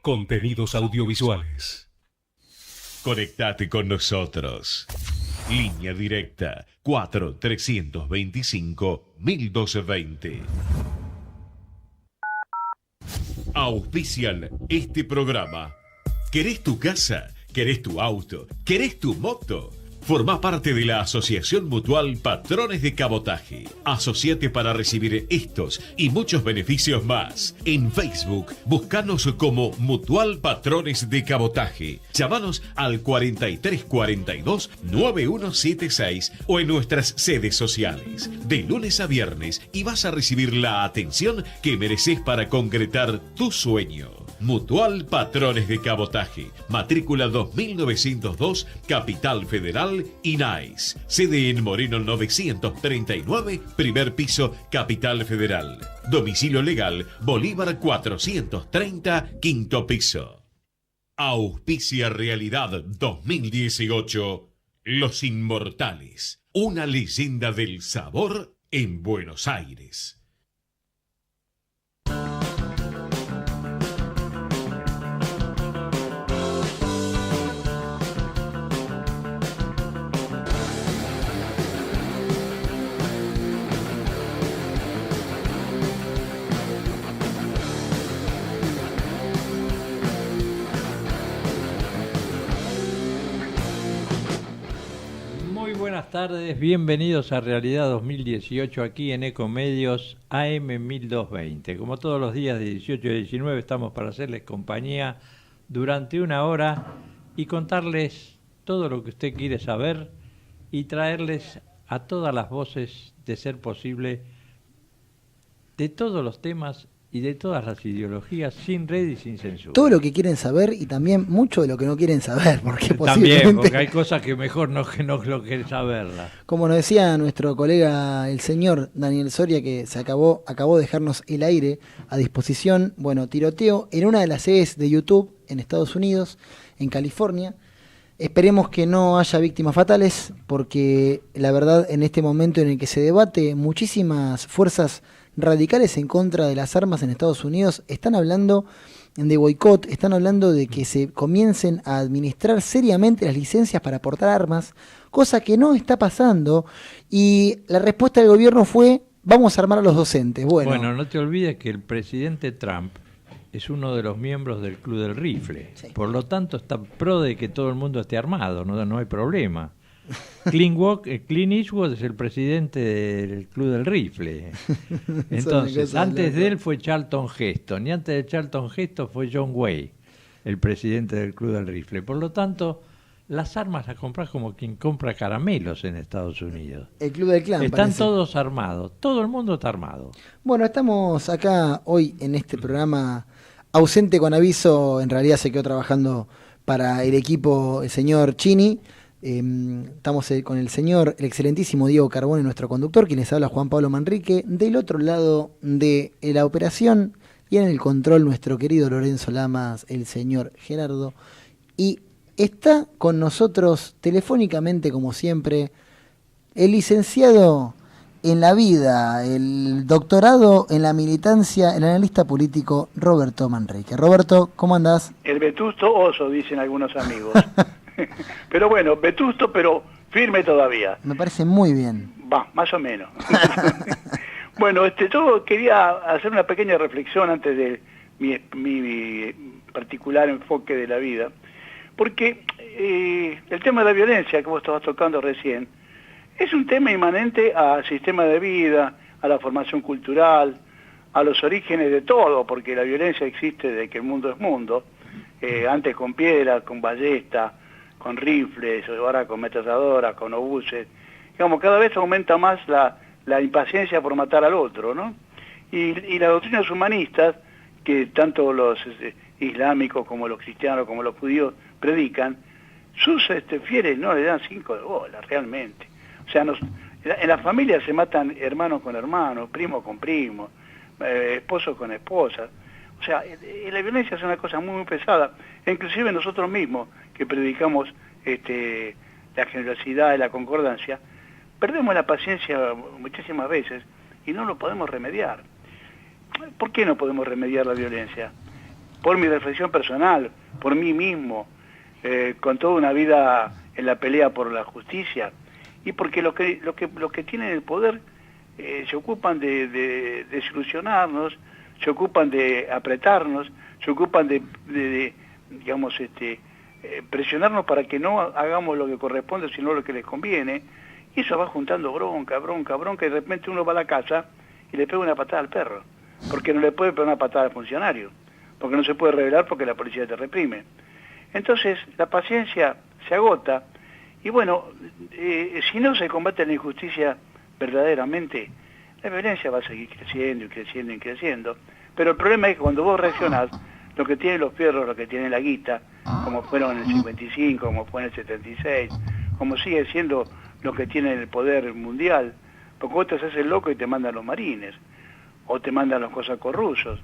Contenidos audiovisuales. Conectate con nosotros. Línea directa 4-325-1220. Auspician este programa. ¿Querés tu casa? ¿Querés tu auto? ¿Querés tu moto? Formá parte de la Asociación Mutual Patrones de Cabotaje. Asociate para recibir estos y muchos beneficios más. En Facebook, buscanos como Mutual Patrones de Cabotaje. Llamanos al 4342-9176 o en nuestras sedes sociales. De lunes a viernes y vas a recibir la atención que mereces para concretar tu sueño. Mutual Patrones de Cabotaje, matrícula 2902, Capital Federal, INAIS. Sede en Moreno 939, primer piso, Capital Federal. Domicilio legal, Bolívar 430, quinto piso. Auspicia Realidad 2018, Los Inmortales, una leyenda del sabor en Buenos Aires. Buenas tardes, bienvenidos a Realidad 2018 aquí en Ecomedios AM 1220. Como todos los días de 18 a 19 estamos para hacerles compañía durante una hora y contarles todo lo que usted quiere saber y traerles a todas las voces, de ser posible, de todos los temas y de todas las ideologías, sin red y sin censura. Todo lo que quieren saber y también mucho de lo que no quieren saber, porque También, posiblemente... porque hay cosas que mejor no lo quieren saberlas. Como nos decía nuestro colega, el señor Daniel Soria, que acabó de dejarnos el aire a disposición, bueno, tiroteo en una de las sedes de YouTube en Estados Unidos, en California. Esperemos que no haya víctimas fatales, porque la verdad, en este momento en el que se debate, muchísimas fuerzas radicales en contra de las armas en Estados Unidos están hablando de boicot, están hablando de que se comiencen a administrar seriamente las licencias para portar armas, cosa que no está pasando, y la respuesta del gobierno fue: vamos a armar a los docentes. Bueno, no te olvides que el presidente Trump es uno de los miembros del Club del Rifle, sí. Por lo tanto está pro de que todo el mundo esté armado, no hay problema. Clint Eastwood es el presidente del Club del Rifle. Entonces, antes de él fue Charlton Heston, y antes de Charlton Heston fue John Wayne, el presidente del Club del Rifle. Por lo tanto, las armas las compras como quien compra caramelos en Estados Unidos. El Club del Clan. Están todos armados, todo el mundo está armado. Bueno, estamos acá hoy en este programa ausente con aviso. En realidad se quedó trabajando para el equipo el señor Chini. Estamos con el excelentísimo Diego Carbone, nuestro conductor, quien les habla Juan Pablo Manrique, del otro lado de la operación y en el control nuestro querido Lorenzo Lamas, el señor Gerardo, y está con nosotros telefónicamente, como siempre, el licenciado en la vida, el doctorado en la militancia, el analista político Roberto Manrique. Roberto, ¿cómo andás? El vetusto oso, dicen algunos amigos. Pero bueno, vetusto, pero firme todavía. Me parece muy bien. Va, más o menos. Bueno, yo quería hacer una pequeña reflexión antes de mi particular enfoque de la vida, porque el tema de la violencia que vos estabas tocando recién es un tema inmanente al sistema de vida, a la formación cultural, a los orígenes de todo, porque la violencia existe desde que el mundo es mundo, antes con piedra, con ballesta, con rifles, ahora con metralladoras, con obuses. Digamos, cada vez aumenta más la impaciencia por matar al otro, ¿no? Y las doctrinas humanistas, que tanto los islámicos como los cristianos como los judíos predican, sus fieles no le dan 5 de bola, realmente. O sea, en la familia se matan hermanos con hermanos, primos con primos, esposos con esposas. O sea, la violencia es una cosa muy, muy pesada. E inclusive nosotros mismos, que predicamos la generosidad y la concordancia, perdemos la paciencia muchísimas veces y no lo podemos remediar. ¿Por qué no podemos remediar la violencia? por mi reflexión personal, por mí mismo, con toda una vida en la pelea por la justicia, y porque los que tienen el poder se ocupan de desilusionarnos, se ocupan de apretarnos, se ocupan de presionarnos para que no hagamos lo que corresponde, sino lo que les conviene, y eso va juntando bronca, y de repente uno va a la casa y le pega una patada al perro, porque no le puede pegar una patada al funcionario, porque no se puede rebelar porque la policía te reprime. Entonces la paciencia se agota, y bueno, si no se combate la injusticia verdaderamente, la violencia va a seguir creciendo y creciendo y creciendo. Pero el problema es que cuando vos reaccionás, lo que tienen los fierros, lo que tiene la guita, como fueron en el 55, como fue en el 76, como sigue siendo lo que tiene el poder mundial, porque vos te haces el loco y te mandan los marines, o te mandan los cosacos rusos,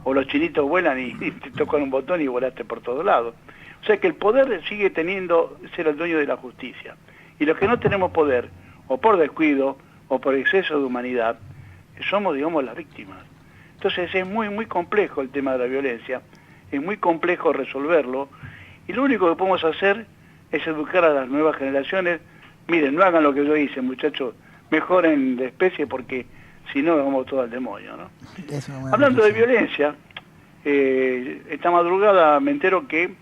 o los chinitos vuelan y te tocan un botón y volaste por todos lados. O sea que el poder sigue teniendo ser el dueño de la justicia. Y los que no tenemos poder, o por descuido, o por exceso de humanidad, somos, digamos, las víctimas. Entonces es muy, muy complejo el tema de la violencia, es muy complejo resolverlo, y lo único que podemos hacer es educar a las nuevas generaciones. Miren, no hagan lo que yo hice, muchachos, mejoren de especie porque si no vamos todos al demonio, ¿no? Hablando de violencia, esta madrugada me entero que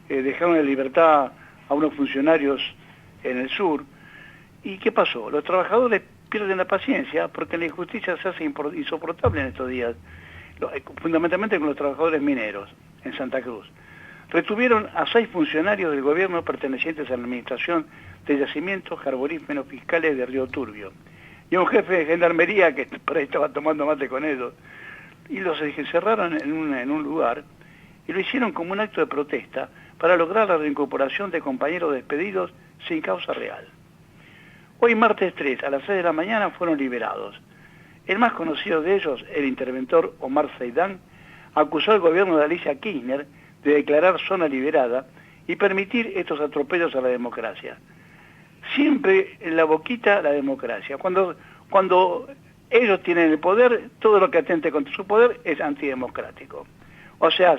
dejaron en libertad a unos funcionarios en el sur. ¿Y qué pasó? Los trabajadores pierden la paciencia porque la injusticia se hace insoportable en estos días, fundamentalmente con los trabajadores mineros en Santa Cruz. Retuvieron a 6 funcionarios del gobierno pertenecientes a la administración de yacimientos carboníferos fiscales de Río Turbio, y un jefe de gendarmería que por ahí estaba tomando mate con ellos, y los encerraron en un lugar, y lo hicieron como un acto de protesta para lograr la reincorporación de compañeros despedidos sin causa real. Hoy, martes 3, a las 6 de la mañana, fueron liberados. El más conocido de ellos, el interventor Omar Seidán, acusó al gobierno de Alicia Kirchner de declarar zona liberada y permitir estos atropellos a la democracia. Siempre en la boquita la democracia. Cuando ellos tienen el poder, todo lo que atente contra su poder es antidemocrático. O sea,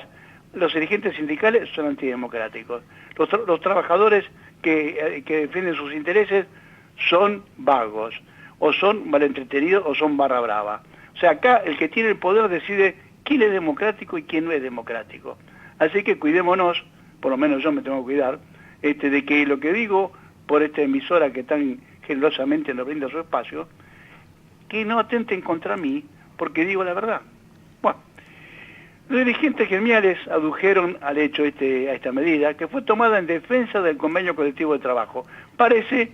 los dirigentes sindicales son antidemocráticos. Los trabajadores que defienden sus intereses son vagos, o son malentretenidos, o son barra brava. O sea, acá el que tiene el poder decide quién es democrático y quién no es democrático. Así que cuidémonos, por lo menos yo me tengo que cuidar, de que lo que digo por esta emisora que tan generosamente nos brinda su espacio, que no atenten contra mí, porque digo la verdad. Bueno, los dirigentes gremiales adujeron al hecho a esta medida, que fue tomada en defensa del convenio colectivo de trabajo. Parece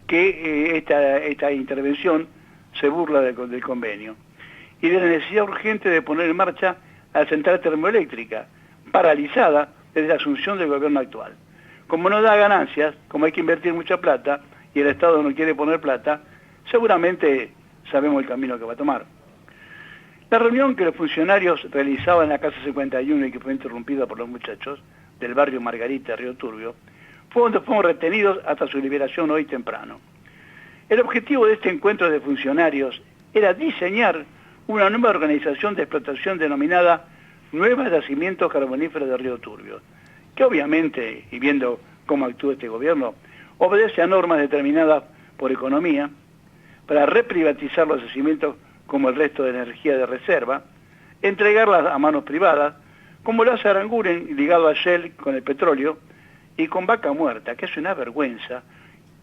que esta intervención se burla del convenio y de la necesidad urgente de poner en marcha la central termoeléctrica, paralizada desde la asunción del gobierno actual. Como no da ganancias, como hay que invertir mucha plata y el Estado no quiere poner plata, seguramente sabemos el camino que va a tomar. La reunión que los funcionarios realizaban en la Casa 51 y que fue interrumpida por los muchachos del barrio Margarita, Río Turbio, fue donde fueron retenidos hasta su liberación hoy temprano. El objetivo de este encuentro de funcionarios era diseñar una nueva organización de explotación denominada Nuevos Yacimientos Carboníferos de Río Turbio, que obviamente, y viendo cómo actúa este gobierno, obedece a normas determinadas por economía para reprivatizar los yacimientos como el resto de energía de reserva, entregarlas a manos privadas, como lo hace Aranguren ligado a Shell con el petróleo, y con Vaca Muerta, que es una vergüenza,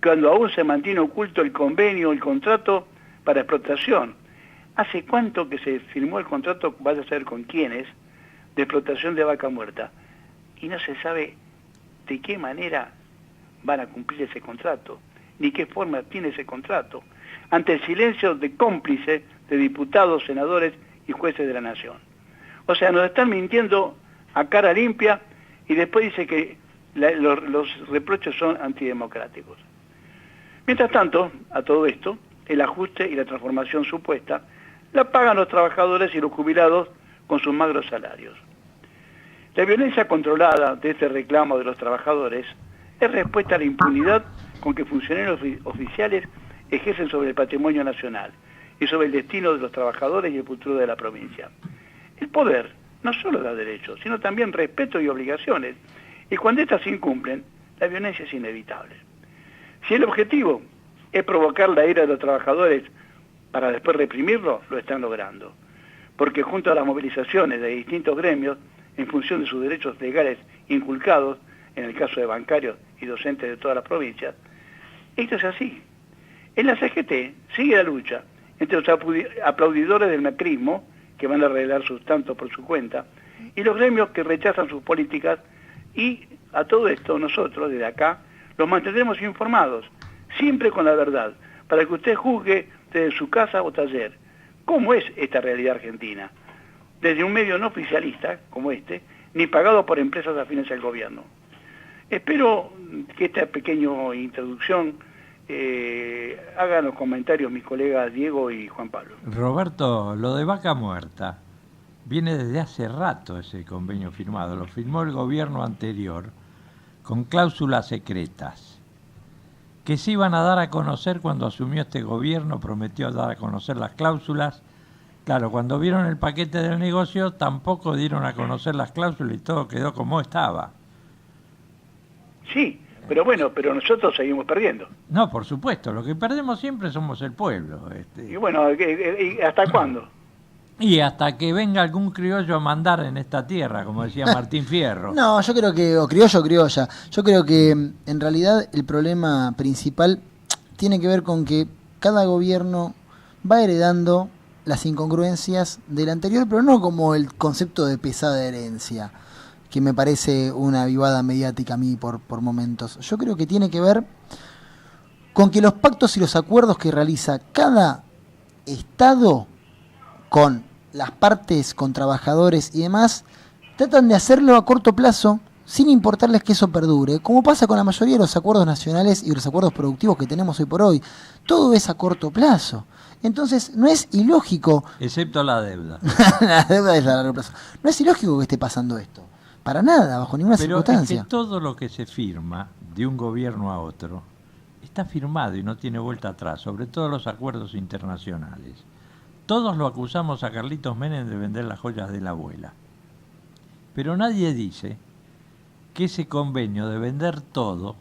cuando aún se mantiene oculto el convenio, el contrato para explotación. ¿Hace cuánto que se firmó el contrato, vaya a ser con quiénes, de explotación de Vaca Muerta? Y no se sabe de qué manera van a cumplir ese contrato, ni qué forma tiene ese contrato, ante el silencio de cómplices de diputados, senadores y jueces de la nación. O sea, nos están mintiendo a cara limpia y después dice que los reproches son antidemocráticos. Mientras tanto, a todo esto, el ajuste y la transformación supuesta la pagan los trabajadores y los jubilados con sus magros salarios. La violencia controlada de este reclamo de los trabajadores es respuesta a la impunidad con que funcionarios oficiales ejercen sobre el patrimonio nacional y sobre el destino de los trabajadores y el futuro de la provincia. El poder no solo da derechos, sino también respeto y obligaciones. Y cuando éstas se incumplen, la violencia es inevitable. Si el objetivo es provocar la ira de los trabajadores para después reprimirlo, lo están logrando. Porque junto a las movilizaciones de distintos gremios, en función de sus derechos legales inculcados, en el caso de bancarios y docentes de todas las provincias, esto es así. En la CGT sigue la lucha entre los aplaudidores del macrismo, que van a arreglar sus tantos por su cuenta, y los gremios que rechazan sus políticas, y a todo esto nosotros, desde acá, los mantendremos informados, siempre con la verdad, para que usted juzgue desde su casa o taller cómo es esta realidad argentina, desde un medio no oficialista como este, ni pagado por empresas afines al gobierno. Espero que esta pequeña introducción hagan los comentarios mis colegas Diego y Juan Pablo. Roberto, lo de Vaca Muerta viene desde hace rato ese convenio firmado. Lo firmó el gobierno anterior con cláusulas secretas que se iban a dar a conocer cuando asumió este gobierno, prometió dar a conocer las cláusulas. Claro, cuando vieron el paquete del negocio tampoco dieron a conocer las cláusulas y todo quedó como estaba. Sí, pero bueno, pero nosotros seguimos perdiendo. No, por supuesto, lo que perdemos siempre somos el pueblo. Y bueno, ¿y hasta cuándo? Y hasta que venga algún criollo a mandar en esta tierra, como decía Martín Fierro. No, yo creo que, o criollo o criolla, yo creo que en realidad el problema principal tiene que ver con que cada gobierno va heredando las incongruencias del anterior, pero no como el concepto de pesada herencia, que me parece una vivada mediática a mí por momentos. Yo creo que tiene que ver con que los pactos y los acuerdos que realiza cada Estado con las partes, con trabajadores y demás, tratan de hacerlo a corto plazo, sin importarles que eso perdure, como pasa con la mayoría de los acuerdos nacionales y los acuerdos productivos que tenemos hoy por hoy. Todo es a corto plazo. Entonces, no es ilógico... Excepto la deuda. La deuda es a largo plazo. No es ilógico que esté pasando esto. Para nada, bajo ninguna circunstancia. Pero es que todo lo que se firma de un gobierno a otro está firmado y no tiene vuelta atrás, sobre todo los acuerdos internacionales. Todos lo acusamos a Carlitos Menem de vender las joyas de la abuela. Pero nadie dice que ese convenio de vender todo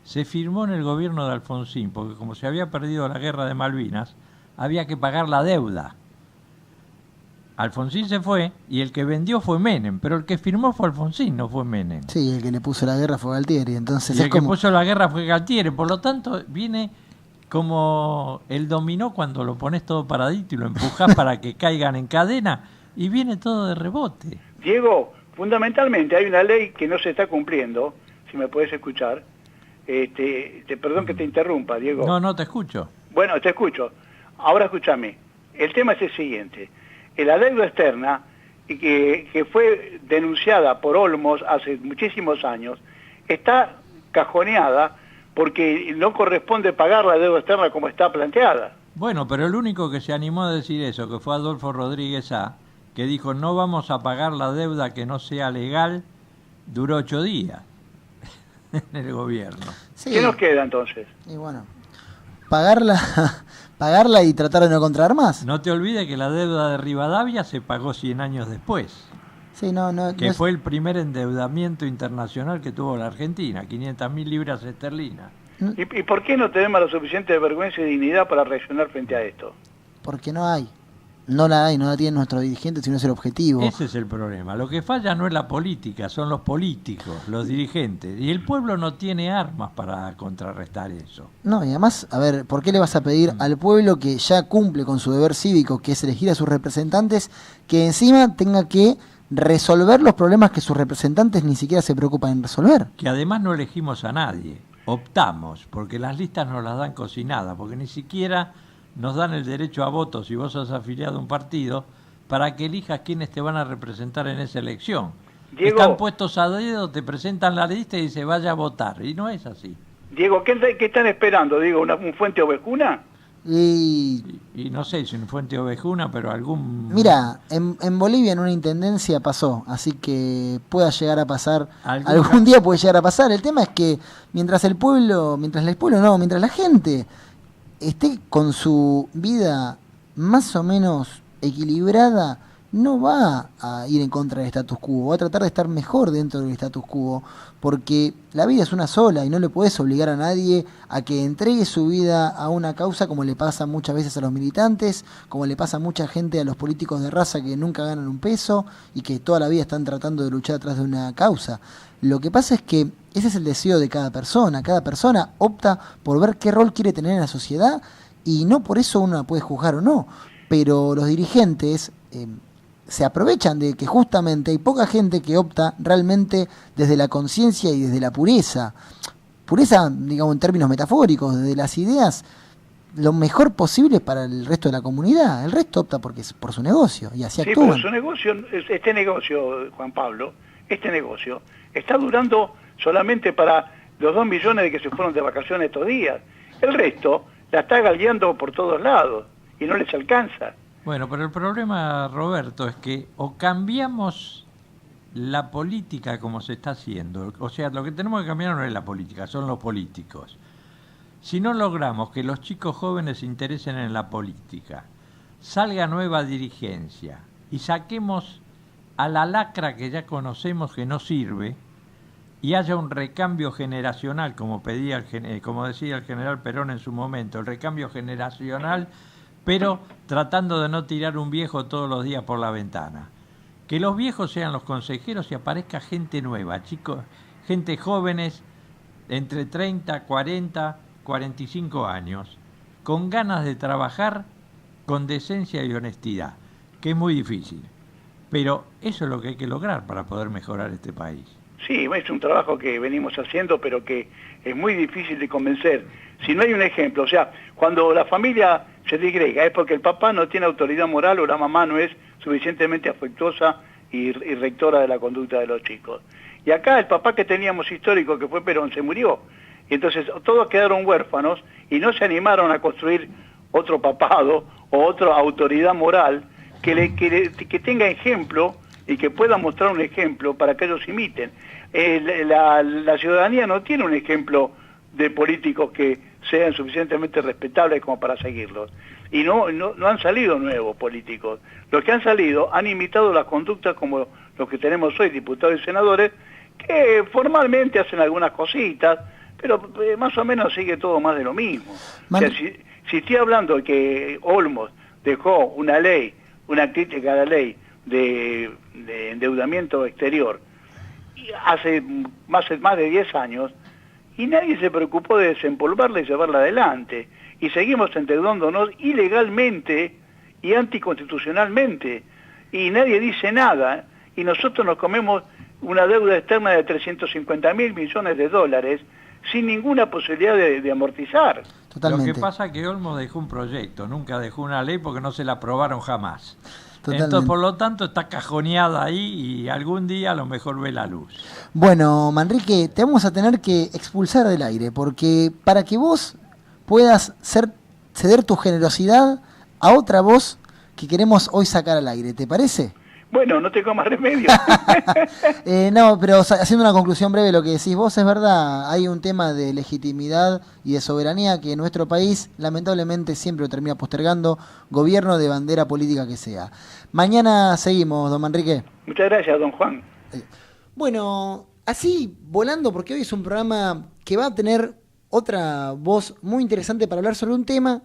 se firmó en el gobierno de Alfonsín, porque como se había perdido la guerra de Malvinas, había que pagar la deuda. Alfonsín se fue y el que vendió fue Menem, pero el que firmó fue Alfonsín, no fue Menem. Sí, el que le puso la guerra fue Galtieri. Entonces y el que puso la guerra fue Galtieri, por lo tanto viene como el dominó cuando lo pones todo paradito y lo empujás para que caigan en cadena y viene todo de rebote. Diego, fundamentalmente hay una ley que no se está cumpliendo, si me puedes escuchar. Perdón que te interrumpa, Diego. No te escucho. Bueno, te escucho. Ahora escúchame. El tema es el siguiente. La deuda externa, que fue denunciada por Olmos hace muchísimos años, está cajoneada porque no corresponde pagar la deuda externa como está planteada. Bueno, pero el único que se animó a decir eso, que fue Adolfo Rodríguez A., que dijo no vamos a pagar la deuda que no sea legal, duró 8 días en el gobierno. Sí. ¿Qué nos queda entonces? Y bueno, pagarla y tratar de no contraer más. No te olvides que la deuda de Rivadavia se pagó 100 años después. Sí, que fue el primer endeudamiento internacional que tuvo la Argentina, 500.000 libras esterlinas. ¿Y por qué no tenemos la suficiente vergüenza y dignidad para reaccionar frente a esto? Porque no hay. No la hay, no la tienen nuestros dirigentes, sino es el objetivo. Ese es el problema. Lo que falla no es la política, son los políticos, los dirigentes. Y el pueblo no tiene armas para contrarrestar eso. No, y además, a ver, ¿por qué le vas a pedir al pueblo que ya cumple con su deber cívico, que es elegir a sus representantes, que encima tenga que resolver los problemas que sus representantes ni siquiera se preocupan en resolver? Que además no elegimos a nadie, optamos, porque las listas nos las dan cocinadas, porque ni siquiera nos dan el derecho a voto si vos sos afiliado a un partido para que elijas quiénes te van a representar en esa elección. Diego, están puestos a dedo, te presentan la lista y dice vaya a votar, y no es así. Diego, ¿qué están esperando? Digo, ¿un fuente ovejuna? Y no sé si en Fuente Ovejuna, pero algún... Mira, en Bolivia en una intendencia pasó, así que pueda llegar a pasar, algún día puede llegar a pasar. El tema es que mientras la gente esté con su vida más o menos equilibrada no va a ir en contra del status quo, va a tratar de estar mejor dentro del status quo, porque la vida es una sola y no le puedes obligar a nadie a que entregue su vida a una causa, como le pasa muchas veces a los militantes, como le pasa a mucha gente, a los políticos de raza que nunca ganan un peso y que toda la vida están tratando de luchar atrás de una causa. Lo que pasa es que ese es el deseo de cada persona opta por ver qué rol quiere tener en la sociedad y no por eso uno la puede juzgar o no, pero los dirigentes se aprovechan de que justamente hay poca gente que opta realmente desde la conciencia y desde la pureza, digamos en términos metafóricos, desde las ideas lo mejor posible para el resto de la comunidad. El resto opta por su negocio y así actúan. Pero su negocio, este negocio, Juan Pablo, este negocio está durando solamente para los 2 millones de que se fueron de vacaciones estos días. El resto la está galdeando por todos lados y no les alcanza. Bueno, pero el problema, Roberto, es que o cambiamos la política como se está haciendo, o sea, lo que tenemos que cambiar no es la política, son los políticos. Si no logramos que los chicos jóvenes se interesen en la política, salga nueva dirigencia y saquemos a la lacra que ya conocemos que no sirve y haya un recambio generacional, como decía el general Perón en su momento, el recambio generacional, pero tratando de no tirar un viejo todos los días por la ventana. Que los viejos sean los consejeros y aparezca gente nueva, chicos, gente jóvenes entre 30, 40, 45 años, con ganas de trabajar con decencia y honestidad, que es muy difícil. Pero eso es lo que hay que lograr para poder mejorar este país. Sí, es un trabajo que venimos haciendo, pero que es muy difícil de convencer. Si no hay un ejemplo, o sea, cuando la familia se disgrega es porque el papá no tiene autoridad moral o la mamá no es suficientemente afectuosa y rectora de la conducta de los chicos. Y acá el papá que teníamos histórico, que fue Perón, se murió. Y entonces todos quedaron huérfanos y no se animaron a construir otro papado o otra autoridad moral que tenga ejemplo y que pueda mostrar un ejemplo para que ellos imiten. La ciudadanía no tiene un ejemplo de políticos que sean suficientemente respetables como para seguirlos. Y no han salido nuevos políticos. Los que han salido han imitado las conductas como los que tenemos hoy, diputados y senadores, que formalmente hacen algunas cositas, pero más o menos sigue todo más de lo mismo. O sea, si estoy hablando de que Olmos dejó una crítica a la ley de endeudamiento exterior hace más de 10 años, y nadie se preocupó de desempolvarla y llevarla adelante, y seguimos endeudándonos ilegalmente y anticonstitucionalmente, y nadie dice nada, y nosotros nos comemos una deuda externa de 350.000 millones de dólares sin ninguna posibilidad de amortizar. Totalmente. Lo que pasa es que Olmos dejó un proyecto, nunca dejó una ley porque no se la aprobaron jamás. Totalmente. Entonces, por lo tanto, está cajoneada ahí y algún día a lo mejor ve la luz. Bueno, Manrique, te vamos a tener que expulsar del aire, porque para que vos puedas ceder tu generosidad a otra voz que queremos hoy sacar al aire, ¿te parece? Bueno, no tengo más remedio. No, pero haciendo una conclusión breve, lo que decís vos es verdad. Hay un tema de legitimidad y de soberanía que nuestro país lamentablemente siempre lo termina postergando, gobierno de bandera política que sea. Mañana seguimos, don Manrique. Muchas gracias, don Juan. Bueno, así volando, porque hoy es un programa que va a tener otra voz muy interesante para hablar sobre un tema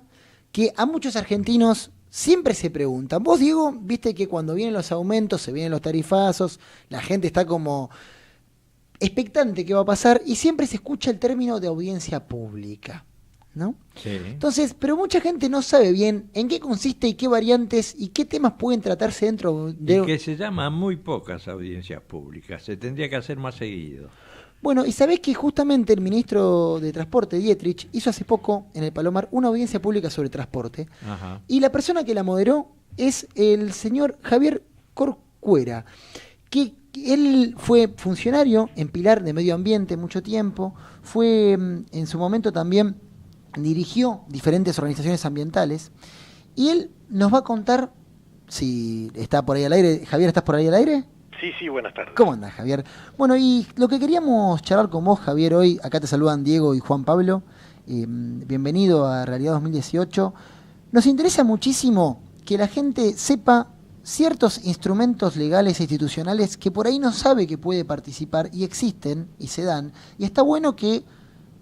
que a muchos argentinos siempre se preguntan. Vos, Diego, viste que cuando vienen los aumentos, se vienen los tarifazos, la gente está como expectante qué va a pasar y siempre se escucha el término de audiencia pública, ¿no? Sí. Entonces, pero mucha gente no sabe bien en qué consiste y qué variantes y qué temas pueden tratarse dentro de... Y que se llama muy pocas audiencias públicas, se tendría que hacer más seguido. Bueno, y sabés que justamente el ministro de Transporte, Dietrich, hizo hace poco en el Palomar una audiencia pública sobre transporte. Ajá. Y la persona que la moderó es el señor Javier Corcuera, que él fue funcionario en Pilar de Medio Ambiente mucho tiempo, fue en su momento también dirigió diferentes organizaciones ambientales, y él nos va a contar, si está por ahí al aire. Javier, ¿estás por ahí al aire? Sí, buenas tardes. ¿Cómo andás, Javier? Bueno, y lo que queríamos charlar con vos, Javier, hoy, acá te saludan Diego y Juan Pablo, bienvenido a Realidad 2018. Nos interesa muchísimo que la gente sepa ciertos instrumentos legales e institucionales que por ahí no sabe que puede participar y existen y se dan. Y está bueno que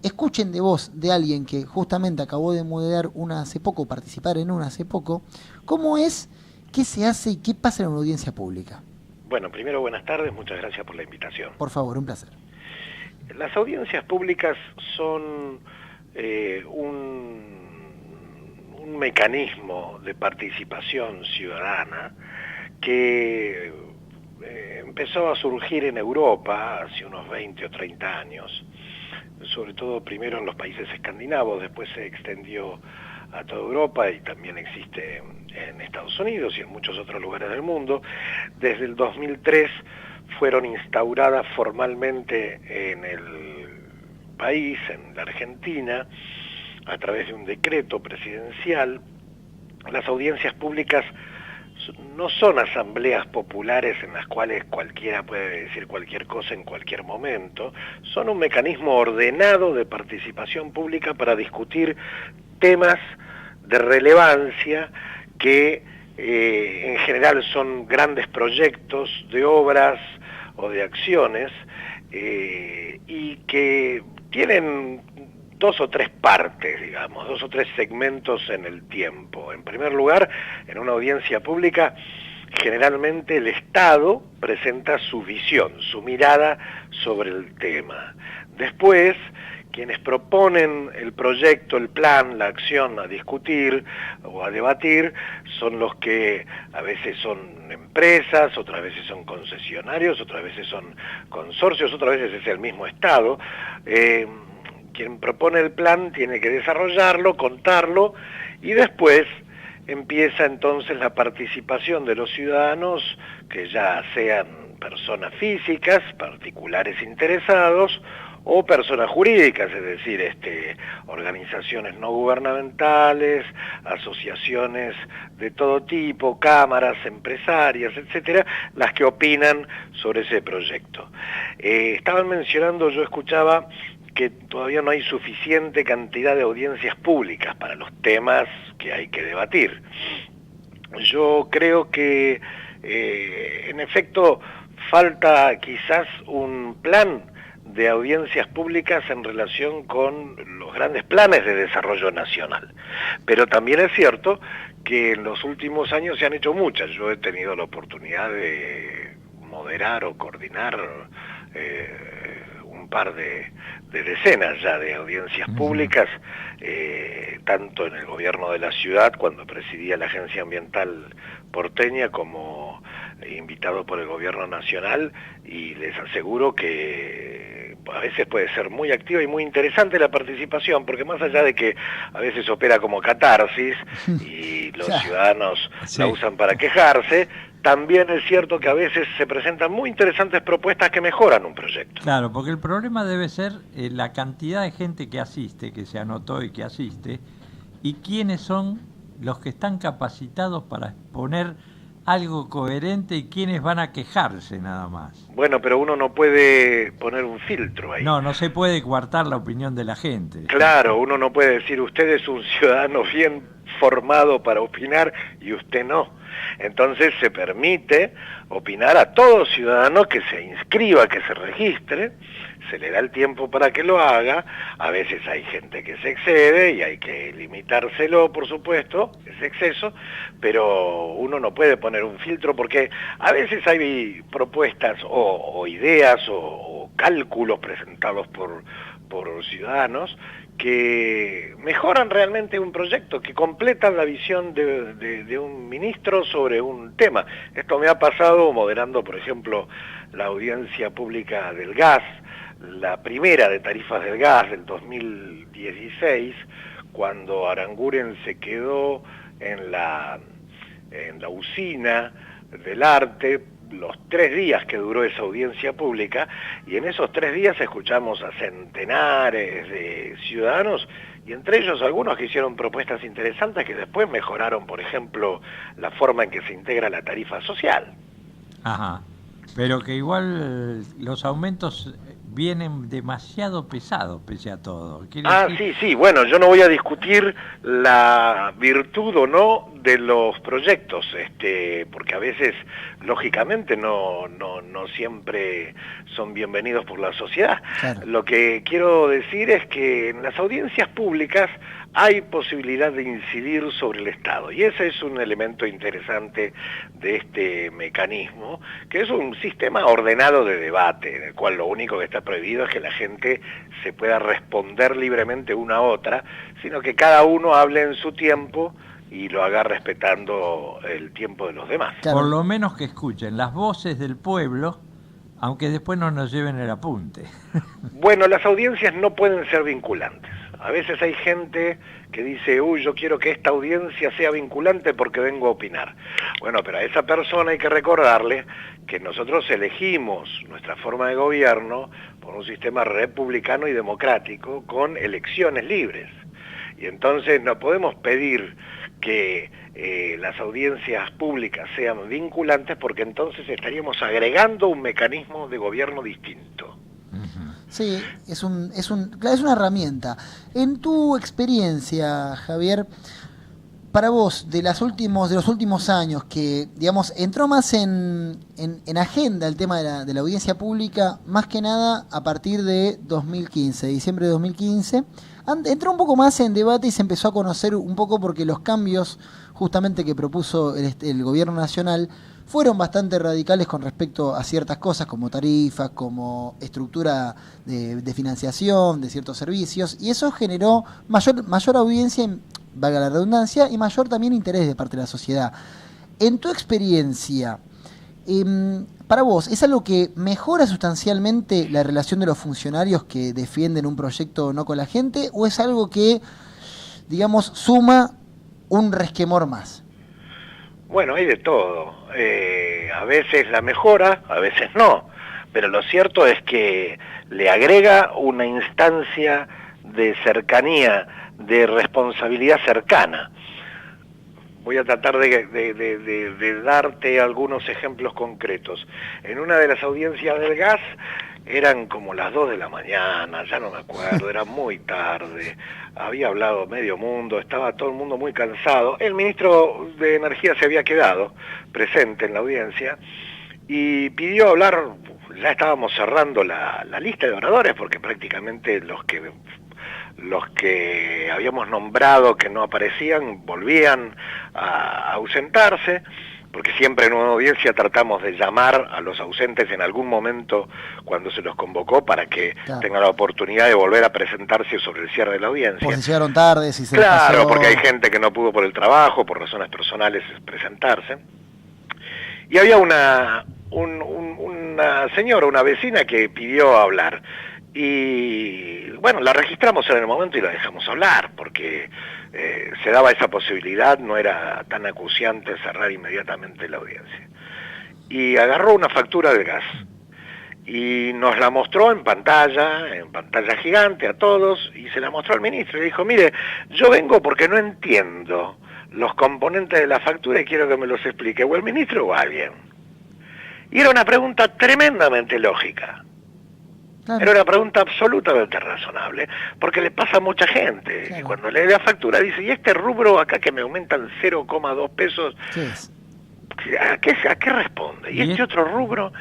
escuchen de voz de alguien que justamente acabó de moderar una hace poco, participar en una hace poco, cómo es, qué se hace y qué pasa en una audiencia pública. Bueno, primero buenas tardes, muchas gracias por la invitación. Por favor, un placer. Las audiencias públicas son un mecanismo de participación ciudadana que empezó a surgir en Europa hace unos 20 o 30 años, sobre todo primero en los países escandinavos, después se extendió a toda Europa y también existe en Estados Unidos y en muchos otros lugares del mundo. Desde el 2003 fueron instauradas formalmente en el país, en la Argentina, a través de un decreto presidencial. Las audiencias públicas no son asambleas populares en las cuales cualquiera puede decir cualquier cosa en cualquier momento, son un mecanismo ordenado de participación pública para discutir temas de relevancia que en general son grandes proyectos de obras o de acciones y que tienen dos o tres partes, digamos, dos o tres segmentos en el tiempo. En primer lugar, en una audiencia pública, generalmente el Estado presenta su visión, su mirada sobre el tema. Después, quienes proponen el proyecto, el plan, la acción a discutir o a debatir son los que a veces son empresas, otras veces son concesionarios, otras veces son consorcios, otras veces es el mismo Estado. Quien propone el plan tiene que desarrollarlo, contarlo y después empieza entonces la participación de los ciudadanos, que ya sean personas físicas, particulares interesados, o personas jurídicas, es decir, organizaciones no gubernamentales, asociaciones de todo tipo, cámaras, empresarias, etcétera, las que opinan sobre ese proyecto. Estaban mencionando, yo escuchaba que todavía no hay suficiente cantidad de audiencias públicas para los temas que hay que debatir. Yo creo que, en efecto, falta quizás un plan de audiencias públicas en relación con los grandes planes de desarrollo nacional. Pero también es cierto que en los últimos años se han hecho muchas. Yo he tenido la oportunidad de moderar o coordinar un par de decenas ya de audiencias públicas, tanto en el gobierno de la ciudad, cuando presidía la Agencia Ambiental porteña, como invitado por el gobierno nacional, y les aseguro que a veces puede ser muy activa y muy interesante la participación, porque más allá de que a veces opera como catarsis y los ciudadanos la usan para quejarse, también es cierto que a veces se presentan muy interesantes propuestas que mejoran un proyecto. Claro, porque el problema debe ser la cantidad de gente que asiste, que se anotó y que asiste, y quiénes son los que están capacitados para exponer algo coherente y quiénes van a quejarse nada más. Bueno, pero uno no puede poner un filtro ahí. No se puede coartar la opinión de la gente. Claro, uno no puede decir usted es un ciudadano bien formado para opinar y usted no. Entonces se permite opinar a todo ciudadano que se inscriba, que se registre, se le da el tiempo para que lo haga. A veces hay gente que se excede y hay que limitárselo, por supuesto, ese exceso, pero uno no puede poner un filtro porque a veces hay propuestas o ideas o cálculos presentados por ciudadanos que mejoran realmente un proyecto, que completan la visión de un ministro sobre un tema. Esto me ha pasado moderando, por ejemplo, la audiencia pública del gas, la primera de tarifas del gas del 2016, cuando Aranguren se quedó en la usina del arte los 3 días que duró esa audiencia pública, y en esos 3 días escuchamos a centenares de ciudadanos, y entre ellos algunos que hicieron propuestas interesantes que después mejoraron, por ejemplo, la forma en que se integra la tarifa social. Ajá, pero que igual los aumentos vienen demasiado pesados pese a todo. Sí, bueno, yo no voy a discutir la virtud o no de los proyectos, porque a veces, lógicamente, no siempre son bienvenidos por la sociedad. Claro. Lo que quiero decir es que en las audiencias públicas hay posibilidad de incidir sobre el Estado, y ese es un elemento interesante de este mecanismo, que es un sistema ordenado de debate, en el cual lo único que está prohibido es que la gente se pueda responder libremente una a otra, sino que cada uno hable en su tiempo y lo haga respetando el tiempo de los demás. Claro. Por lo menos que escuchen las voces del pueblo, aunque después no nos lleven el apunte. Bueno, las audiencias no pueden ser vinculantes. A veces hay gente que dice, yo quiero que esta audiencia sea vinculante porque vengo a opinar. Bueno, pero a esa persona hay que recordarle que nosotros elegimos nuestra forma de gobierno por un sistema republicano y democrático con elecciones libres. Y entonces no podemos pedir que las audiencias públicas sean vinculantes, porque entonces estaríamos agregando un mecanismo de gobierno distinto. Sí, es una herramienta. En tu experiencia, Javier, para vos, de los últimos años, que digamos entró más en agenda el tema de la audiencia pública, más que nada a partir de 2015, diciembre de 2015, entró un poco más en debate y se empezó a conocer un poco, porque los cambios justamente que propuso el gobierno nacional fueron bastante radicales con respecto a ciertas cosas, como tarifas, como estructura de financiación de ciertos servicios, y eso generó mayor audiencia, valga la redundancia, y mayor también interés de parte de la sociedad. En tu experiencia, para vos, ¿es algo que mejora sustancialmente la relación de los funcionarios que defienden un proyecto no con la gente, o es algo que, digamos, suma un resquemor más? Bueno, hay de todo. A veces la mejora, a veces no. Pero lo cierto es que le agrega una instancia de cercanía, de responsabilidad cercana. Voy a tratar de darte algunos ejemplos concretos. En una de las audiencias del gas eran como las 2 de la mañana, ya no me acuerdo, era muy tarde, había hablado medio mundo, estaba todo el mundo muy cansado. El ministro de Energía se había quedado presente en la audiencia y pidió hablar. Ya estábamos cerrando la lista de oradores, porque prácticamente los que habíamos nombrado que no aparecían volvían a ausentarse, porque siempre en una audiencia tratamos de llamar a los ausentes en algún momento cuando se los convocó, para que tengan la oportunidad de volver a presentarse sobre el cierre de la audiencia. Porque llegaron tarde, si se Claro, pasó... porque hay gente que no pudo por el trabajo, por razones personales, presentarse. Y había una señora, una vecina, que pidió hablar. Y bueno, la registramos en el momento y la dejamos hablar, porque se daba esa posibilidad, no era tan acuciante cerrar inmediatamente la audiencia. Y agarró una factura del gas y nos la mostró en pantalla gigante a todos, y se la mostró al ministro y le dijo, mire, yo vengo porque no entiendo los componentes de la factura y quiero que me los explique o el ministro o alguien. Y era una pregunta tremendamente lógica. Claro. Era una pregunta absolutamente razonable, porque le pasa a mucha gente. Claro. Que cuando lee la factura dice, ¿y este rubro acá que me aumentan 0,2 pesos? ¿Qué es? ¿A qué responde? ¿Y este otro rubro?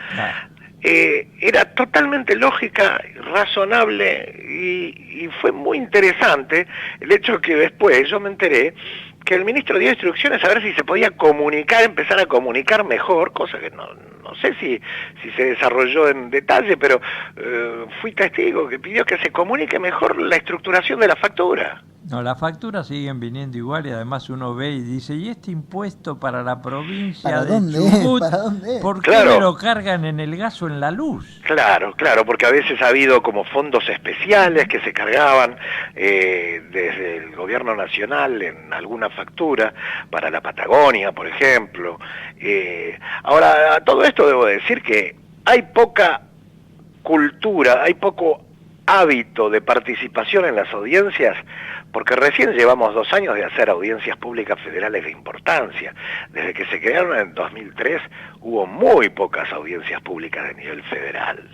Era totalmente lógica, razonable, y fue muy interesante el hecho que después yo me enteré que el ministro dio instrucciones a ver si se podía empezar a comunicar mejor, cosa que no sé si se desarrolló en detalle, pero fui testigo que pidió que se comunique mejor la estructuración de la factura. No, las facturas siguen viniendo igual, y además uno ve y dice, ¿y este impuesto para la provincia de Chubut? ¿Por qué me lo cargan en el gas o en la luz? Claro, porque a veces ha habido como fondos especiales que se cargaban desde el gobierno nacional en alguna factura, para la Patagonia, por ejemplo. Ahora, a todo esto debo decir que hay poca cultura, hay poco hábito de participación en las audiencias, porque recién llevamos 2 años de hacer audiencias públicas federales de importancia. Desde que se crearon en 2003 hubo muy pocas audiencias públicas de nivel federal.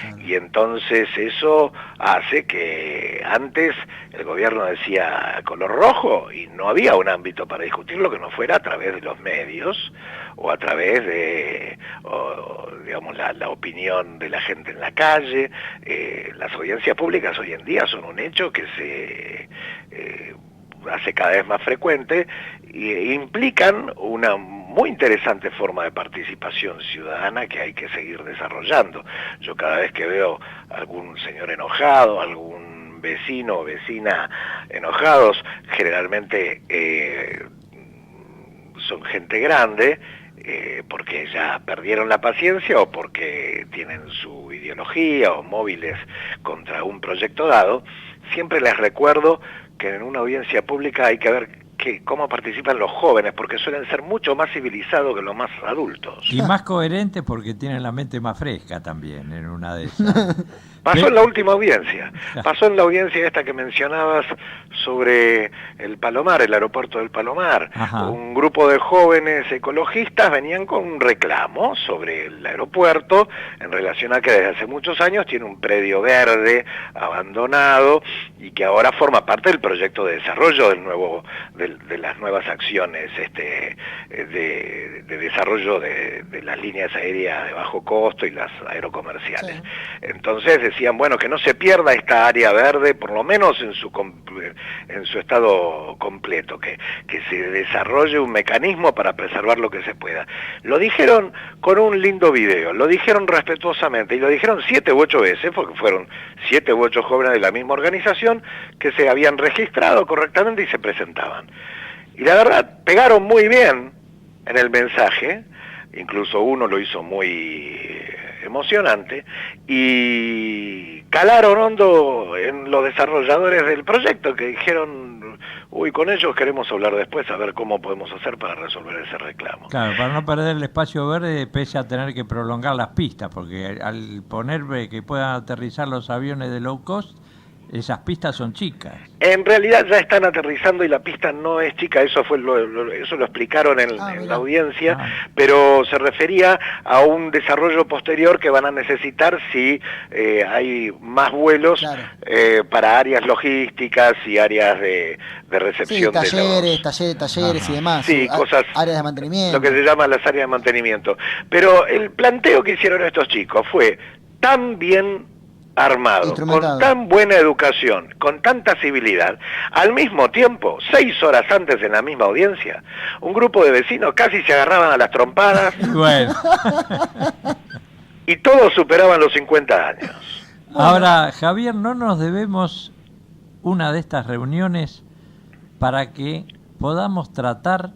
Claro. Y entonces eso hace que antes el gobierno decía color rojo y no había un ámbito para discutirlo que no fuera a través de los medios o a través de, digamos, la opinión de la gente en la calle. Las audiencias públicas hoy en día son un hecho que se hace cada vez más frecuente e implican una muy interesante forma de participación ciudadana que hay que seguir desarrollando. Yo cada vez que veo algún señor enojado, algún vecino o vecina enojados, generalmente son gente grande, porque ya perdieron la paciencia o porque tienen su ideología o móviles contra un proyecto dado. Siempre les recuerdo que en una audiencia pública hay que ver cómo participan los jóvenes, porque suelen ser mucho más civilizados que los más adultos. Y más coherentes porque tienen la mente más fresca también en una de esas. Pasó en la última audiencia, pasó en la audiencia esta que mencionabas sobre el Palomar, el aeropuerto del Palomar. Ajá. Un grupo de jóvenes ecologistas venían con un reclamo sobre el aeropuerto en relación a que desde hace muchos años tiene un predio verde abandonado y que ahora forma parte del proyecto de desarrollo de las nuevas acciones de desarrollo de las líneas aéreas de bajo costo y las aerocomerciales. Sí. Entonces decían, bueno, que no se pierda esta área verde, por lo menos en su estado completo, que se desarrolle un mecanismo para preservar lo que se pueda. Lo dijeron con un lindo video, lo dijeron respetuosamente, y lo dijeron 7 u 8 veces, porque fueron 7 u 8 jóvenes de la misma organización que se habían registrado correctamente y se presentaban. Y la verdad, pegaron muy bien en el mensaje, incluso uno lo hizo muy emocionante, y calaron hondo en los desarrolladores del proyecto, que dijeron, uy, con ellos queremos hablar después, a ver cómo podemos hacer para resolver ese reclamo. Claro, para no perder el espacio verde, pese a tener que prolongar las pistas, porque al poner que puedan aterrizar los aviones de low cost, esas pistas son chicas. En realidad ya están aterrizando y la pista no es chica, eso eso lo explicaron en la audiencia, pero se refería a un desarrollo posterior que van a necesitar si hay más vuelos, claro, para áreas logísticas y áreas de recepción. Sí, talleres y demás. Sí, cosas, áreas de mantenimiento. Lo que se llama las áreas de mantenimiento. Pero el planteo que hicieron estos chicos fue tan bien armado, con tan buena educación, con tanta civilidad, al mismo tiempo, 6 horas antes en la misma audiencia, un grupo de vecinos casi se agarraban a las trompadas. Bueno. Y todos superaban los 50 años. Ahora, Javier, no nos debemos una de estas reuniones para que podamos tratar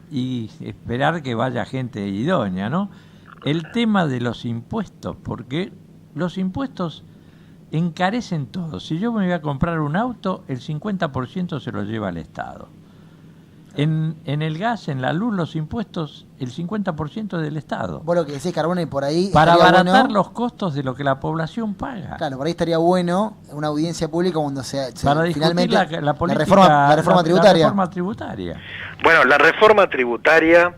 y esperar que vaya gente idónea, ¿no? El tema de los impuestos, porque los impuestos encarecen todo. Si yo me voy a comprar un auto, el 50% se lo lleva el Estado. En el gas, en la luz, los impuestos, el 50% del Estado. Vos lo que decís, Carbone, y por ahí... Para abaratar los costos de lo que la población paga. Claro, por ahí estaría bueno una audiencia pública cuando para finalmente la política, la reforma tributaria. La reforma tributaria. Bueno, la reforma tributaria,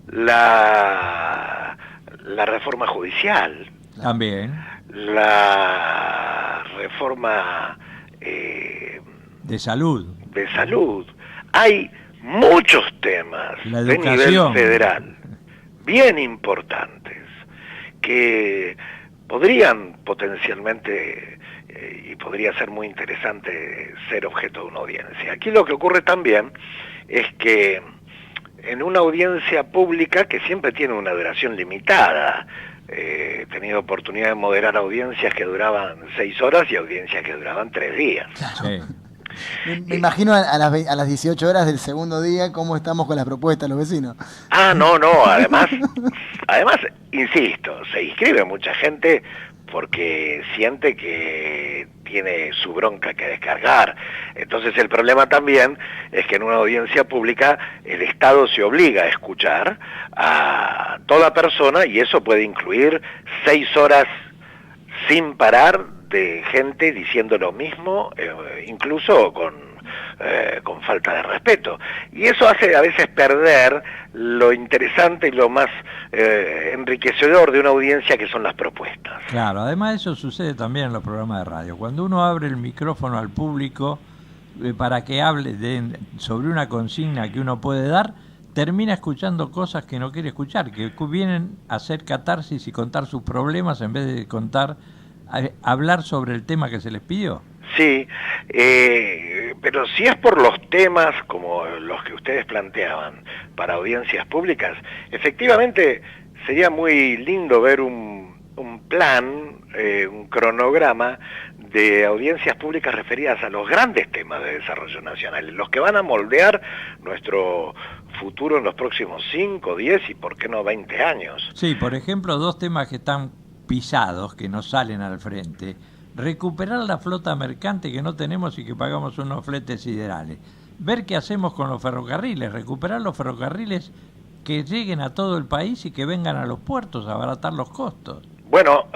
la reforma judicial. También. La reforma de salud. Hay muchos temas de nivel federal bien importantes que podrían potencialmente y podría ser muy interesante ser objeto de una audiencia. Aquí lo que ocurre también es que en una audiencia pública que siempre tiene una duración limitada, he tenido oportunidad de moderar audiencias que duraban 6 horas y audiencias que duraban 3 días. Claro. Sí. Me imagino a las 18 horas del segundo día cómo estamos con las propuestas de los vecinos. No, además, insisto, se inscribe mucha gente porque siente que tiene su bronca que descargar. Entonces el problema también es que en una audiencia pública el Estado se obliga a escuchar a toda persona y eso puede incluir 6 horas sin parar de gente diciendo lo mismo, incluso con falta de respeto. Y eso hace a veces perder lo interesante y lo más enriquecedor de una audiencia, que son las propuestas. Claro, además eso sucede también en los programas de radio. Cuando uno abre el micrófono al público para que hable sobre una consigna que uno puede dar, termina escuchando cosas que no quiere escuchar, que vienen a hacer catarsis y contar sus problemas en vez de hablar sobre el tema que se les pidió. Sí, pero si es por los temas como los que ustedes planteaban para audiencias públicas, efectivamente sería muy lindo ver un plan, un cronograma de audiencias públicas referidas a los grandes temas de desarrollo nacional, los que van a moldear nuestro futuro en los próximos 5, 10 y por qué no 20 años. Sí, por ejemplo, 2 temas que están pisados, que no salen al frente: recuperar la flota mercante que no tenemos y que pagamos unos fletes siderales, ver qué hacemos con los ferrocarriles, recuperar los ferrocarriles que lleguen a todo el país y que vengan a los puertos a abaratar los costos. Bueno,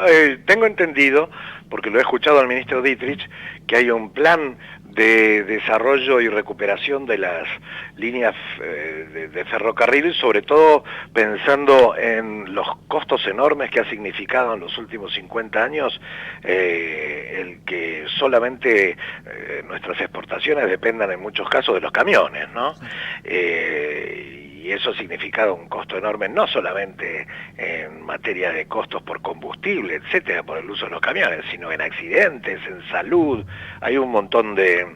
tengo entendido, porque lo he escuchado al ministro Dietrich, que hay un plan de desarrollo y recuperación de las líneas de ferrocarril, sobre todo pensando en los costos enormes que ha significado en los últimos 50 años el que solamente nuestras exportaciones dependan en muchos casos de los camiones, ¿no? Y eso ha significado un costo enorme, no solamente en materia de costos por combustible, etcétera, por el uso de los camiones, sino en accidentes, en salud. Hay un montón de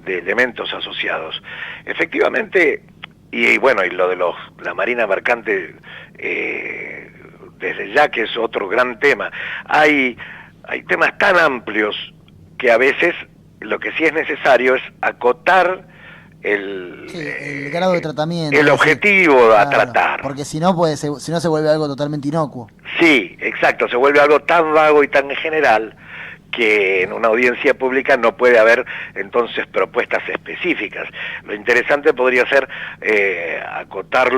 elementos asociados. Efectivamente, y bueno, y lo de la marina mercante, desde ya que es otro gran tema. Hay temas tan amplios que a veces lo que sí es necesario es acotar el grado de tratamiento, el objetivo a tratar, porque si no se vuelve algo totalmente inocuo. Sí, exacto, se vuelve algo tan vago y tan general que en una audiencia pública no puede haber entonces propuestas específicas. Lo interesante podría ser acotar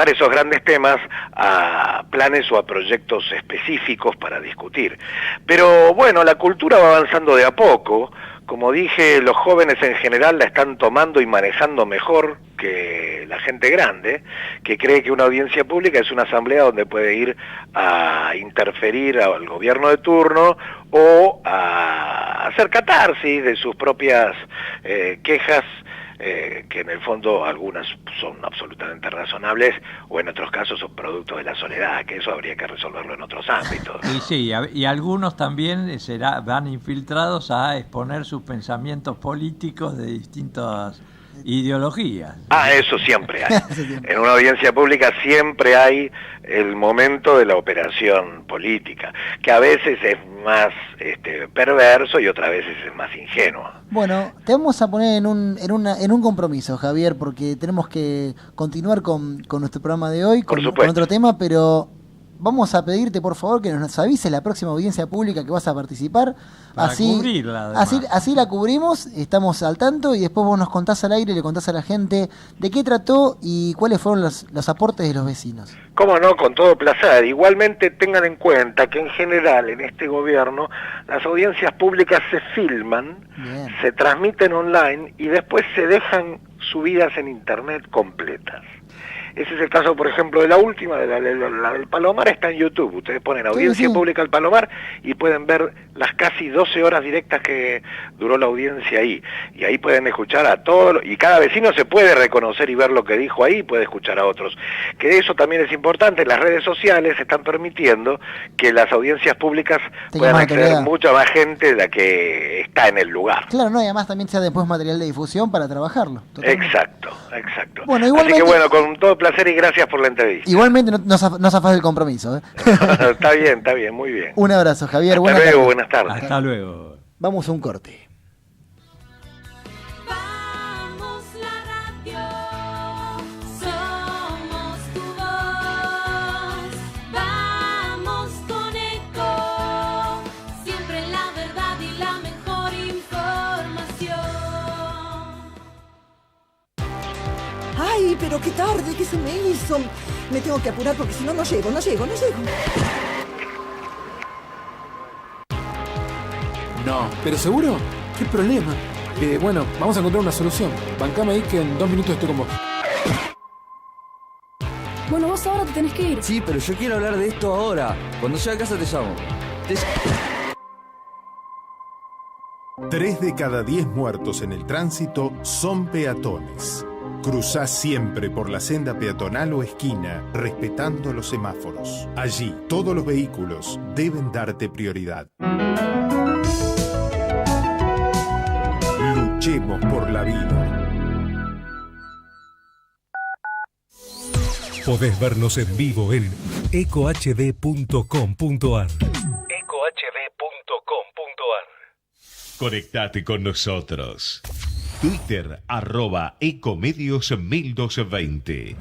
esos grandes temas a planes o a proyectos específicos para discutir. Pero bueno, la cultura va avanzando de a poco. Como dije, los jóvenes en general la están tomando y manejando mejor que la gente grande, que cree que una audiencia pública es una asamblea donde puede ir a interferir al gobierno de turno o a hacer catarsis de sus propias quejas, que en el fondo algunas son absolutamente razonables o en otros casos son producto de la soledad, que eso habría que resolverlo en otros ámbitos. Y sí, y algunos también van infiltrados a exponer sus pensamientos políticos de distintas ideologías. Eso siempre hay. En una audiencia pública siempre hay el momento de la operación política, que a veces es más perverso y otras veces es más ingenuo. Bueno, te vamos a poner en un compromiso, Javier, porque tenemos que continuar con nuestro programa de hoy, con otro tema, pero vamos a pedirte, por favor, que nos avises la próxima audiencia pública que vas a participar. Para cubrirla, además. Así la cubrimos, estamos al tanto, y después vos nos contás al aire y le contás a la gente de qué trató y cuáles fueron los aportes de los vecinos. Cómo no, con todo placer. Igualmente tengan en cuenta que en general en este gobierno las audiencias públicas se filman, bien, se transmiten online y después se dejan subidas en internet completas. Ese es el caso, por ejemplo, de la última, la del Palomar, está en YouTube. Ustedes ponen audiencia pública al Palomar y pueden ver las casi 12 horas directas que duró la audiencia ahí. Y ahí pueden escuchar a todos, y cada vecino se puede reconocer y ver lo que dijo ahí, y puede escuchar a otros. Que eso también es importante. Las redes sociales están permitiendo que las audiencias públicas puedan acceder mucha más gente de la que está en el lugar. Claro, no, y además también sea después material de difusión para trabajarlo. Totalmente. Exacto. Bueno, igualmente, así que bueno, con todo placer y gracias por la entrevista. Igualmente no zafás del compromiso. Está bien, muy bien. Un abrazo, Javier. Hasta luego, buenas tardes. Hasta luego. Vamos a un corte. Vamos la radio, somos tu voz. Vamos con Eco, siempre la verdad y la mejor información. Ay, pero qué tarde que se me hizo. Me tengo que apurar porque si no, no llego. No, pero seguro, ¿qué problema? Bueno, vamos a encontrar una solución. Bancame ahí que en 2 minutos estoy con vos. Bueno, vos ahora te tenés que ir. Sí, pero yo quiero hablar de esto ahora. Cuando llegue a casa te llamo. 3 de cada 10 muertos en el tránsito son peatones. Cruzá siempre por la senda peatonal o esquina, respetando los semáforos. Allí, todos los vehículos deben darte prioridad. Luchemos por la vida. Podés vernos en vivo en ecohd.com.ar. Conectate con nosotros. Twitter, @ecomedios1220.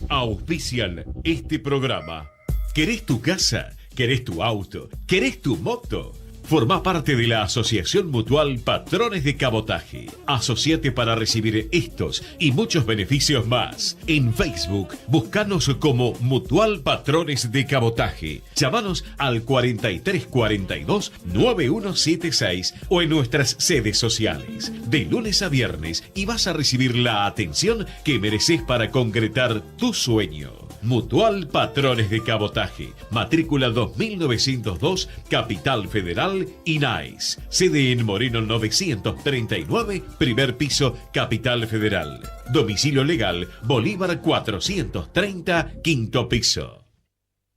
Auspician este programa. ¿Querés tu casa? ¿Querés tu auto? ¿Querés tu moto? Formá parte de la Asociación Mutual Patrones de Cabotaje. Asociate para recibir estos y muchos beneficios más. En Facebook, buscanos como Mutual Patrones de Cabotaje. Llámanos al 4342-9176 o en nuestras sedes sociales. De lunes a viernes y vas a recibir la atención que mereces para concretar tu sueño. Mutual Patrones de Cabotaje, matrícula 2902, Capital Federal, INAIS. Sede en Moreno 939, primer piso, Capital Federal. Domicilio legal, Bolívar 430, quinto piso.